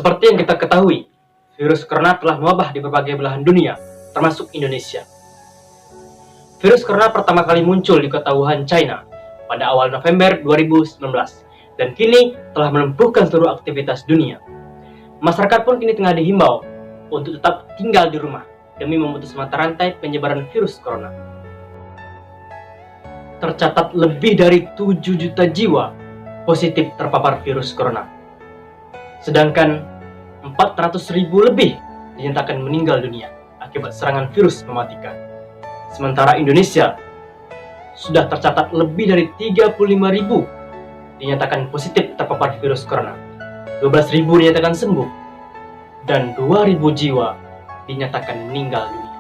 Seperti yang kita ketahui, virus corona telah mewabah di berbagai belahan dunia, termasuk Indonesia. Virus corona pertama kali muncul di kota Wuhan, China, pada awal November 2019, dan kini telah melumpuhkan seluruh aktivitas dunia. Masyarakat pun kini tengah dihimbau untuk tetap tinggal di rumah demi memutus mata rantai penyebaran virus corona. Tercatat lebih dari 7 juta jiwa positif terpapar virus corona. Sedangkan 400.000 lebih dinyatakan meninggal dunia akibat serangan virus mematikan. Sementara Indonesia sudah tercatat lebih dari 35.000 dinyatakan positif terpapar virus corona. 12.000 dinyatakan sembuh dan 2.000 jiwa dinyatakan meninggal dunia.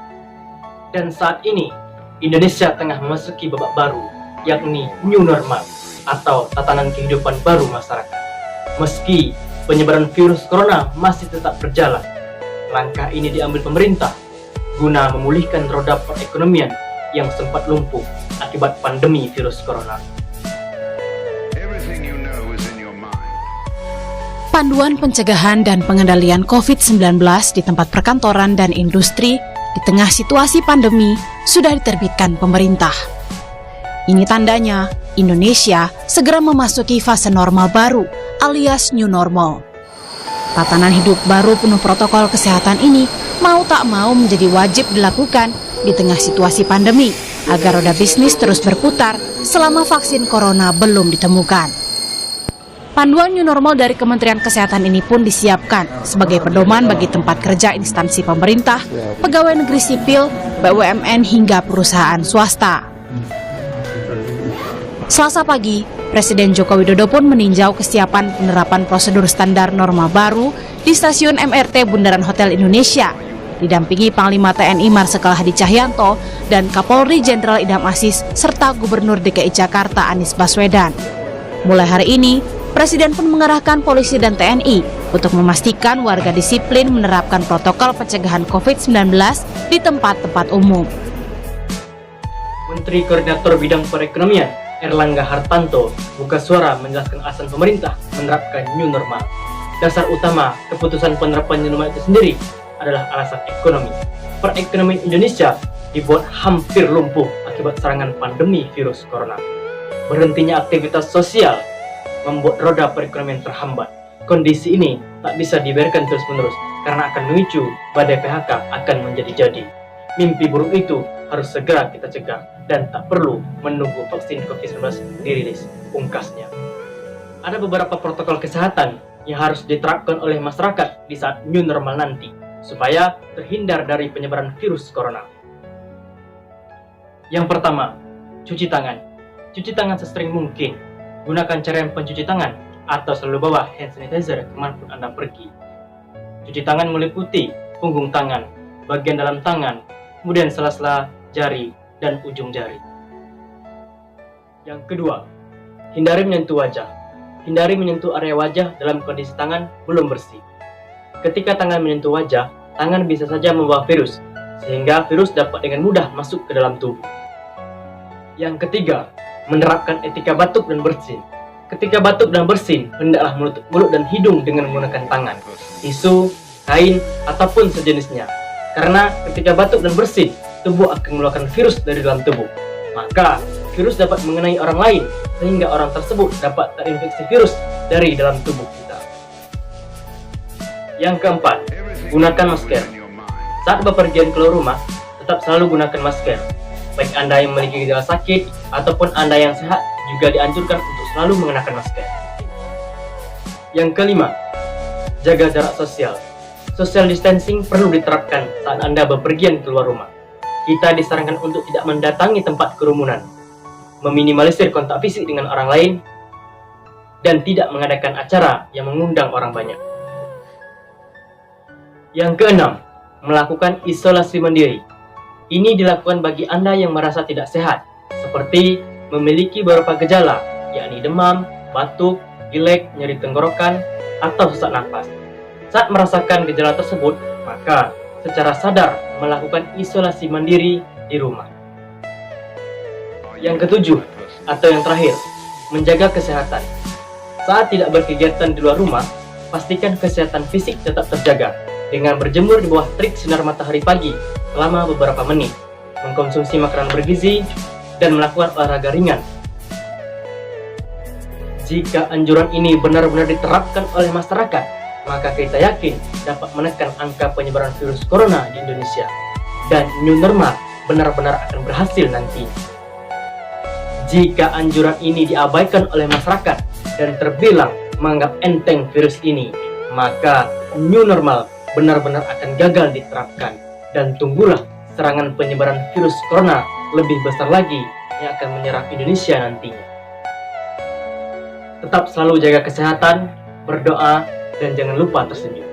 Dan saat ini Indonesia tengah memasuki babak baru, yakni new normal atau tatanan kehidupan baru masyarakat. Meski penyebaran virus corona masih tetap berjalan, langkah ini diambil pemerintah guna memulihkan roda perekonomian yang sempat lumpuh akibat pandemi virus corona. Panduan pencegahan dan pengendalian COVID-19 di tempat perkantoran dan industri di tengah situasi pandemi sudah diterbitkan pemerintah. Ini tandanya Indonesia segera memasuki fase normal baru alias new normal. Tatanan hidup baru penuh protokol kesehatan ini mau tak mau menjadi wajib dilakukan di tengah situasi pandemi agar roda bisnis terus berputar selama vaksin corona belum ditemukan. Panduan new normal dari Kementerian Kesehatan ini pun disiapkan sebagai pedoman bagi tempat kerja instansi pemerintah, pegawai negeri sipil, BUMN hingga perusahaan swasta. Selasa pagi, Presiden Joko Widodo pun meninjau kesiapan penerapan prosedur standar norma baru di stasiun MRT Bundaran Hotel Indonesia, didampingi Panglima TNI Marsikal Hadi Cahyanto dan Kapolri Jenderal Idham Aziz serta Gubernur DKI Jakarta Anies Baswedan. Mulai hari ini, Presiden pun mengerahkan polisi dan TNI untuk memastikan warga disiplin menerapkan protokol pencegahan COVID-19 di tempat-tempat umum. Menteri Koordinator Bidang Perekonomian Erlangga Hartanto buka suara menjelaskan alasan pemerintah menerapkan new normal. Dasar utama keputusan penerapan new normal itu sendiri adalah alasan ekonomi. Perekonomian Indonesia dibuat hampir lumpuh akibat serangan pandemi virus corona. Berhentinya aktivitas sosial membuat roda perekonomian terhambat. Kondisi ini tak bisa dibiarkan terus-menerus karena akan memicu badai PHK akan menjadi-jadi. Mimpi buruk itu harus segera kita cegah dan tak perlu menunggu vaksin COVID-19 dirilis, ungkasnya. Ada beberapa protokol kesehatan yang harus diterapkan oleh masyarakat di saat new normal nanti supaya terhindar dari penyebaran virus corona. Yang pertama, cuci tangan. Cuci tangan sesering mungkin. Gunakan cairan pencuci tangan atau selalu bawa hand sanitizer kemanapun Anda pergi. Cuci tangan meliputi punggung tangan, bagian dalam tangan, kemudian sela-sela jari dan ujung jari. Yang kedua, hindari menyentuh wajah. Hindari menyentuh area wajah dalam kondisi tangan belum bersih. Ketika tangan menyentuh wajah, tangan bisa saja membawa virus, sehingga virus dapat dengan mudah masuk ke dalam tubuh. Yang ketiga, menerapkan etika batuk dan bersin. Ketika batuk dan bersin, hendaklah menutup mulut dan hidung dengan menggunakan tangan, tisu, kain, ataupun sejenisnya. Karena ketika batuk dan bersin, tubuh akan mengeluarkan virus dari dalam tubuh. Maka, virus dapat mengenai orang lain, sehingga orang tersebut dapat terinfeksi virus dari dalam tubuh kita. Yang keempat, gunakan masker. Saat bepergian keluar rumah, tetap selalu gunakan masker. Baik Anda yang memiliki gejala sakit, ataupun Anda yang sehat, juga dianjurkan untuk selalu mengenakan masker. Yang kelima, jaga jarak sosial. Social distancing perlu diterapkan saat Anda bepergian keluar rumah. Kita disarankan untuk tidak mendatangi tempat kerumunan, meminimalisir kontak fisik dengan orang lain, dan tidak mengadakan acara yang mengundang orang banyak. Yang keenam, melakukan isolasi mandiri. Ini dilakukan bagi Anda yang merasa tidak sehat, seperti memiliki beberapa gejala, yakni demam, batuk, pilek, nyeri tenggorokan, atau sesak napas. Saat merasakan gejala tersebut, maka secara sadar melakukan isolasi mandiri di rumah. Yang ketujuh, atau yang terakhir, menjaga kesehatan. Saat tidak berkegiatan di luar rumah, pastikan kesehatan fisik tetap terjaga dengan berjemur di bawah terik sinar matahari pagi selama beberapa menit, mengkonsumsi makanan bergizi, dan melakukan olahraga ringan. Jika anjuran ini benar-benar diterapkan oleh masyarakat, maka kita yakin dapat menekan angka penyebaran virus corona di Indonesia, dan new normal benar-benar akan berhasil nanti. Jika anjuran ini diabaikan oleh masyarakat dan terbilang menganggap enteng virus ini, maka new normal benar-benar akan gagal diterapkan, dan tunggulah serangan penyebaran virus corona lebih besar lagi yang akan menyerang Indonesia nantinya. Tetap selalu jaga kesehatan, berdoa, dan jangan lupa tersenyum.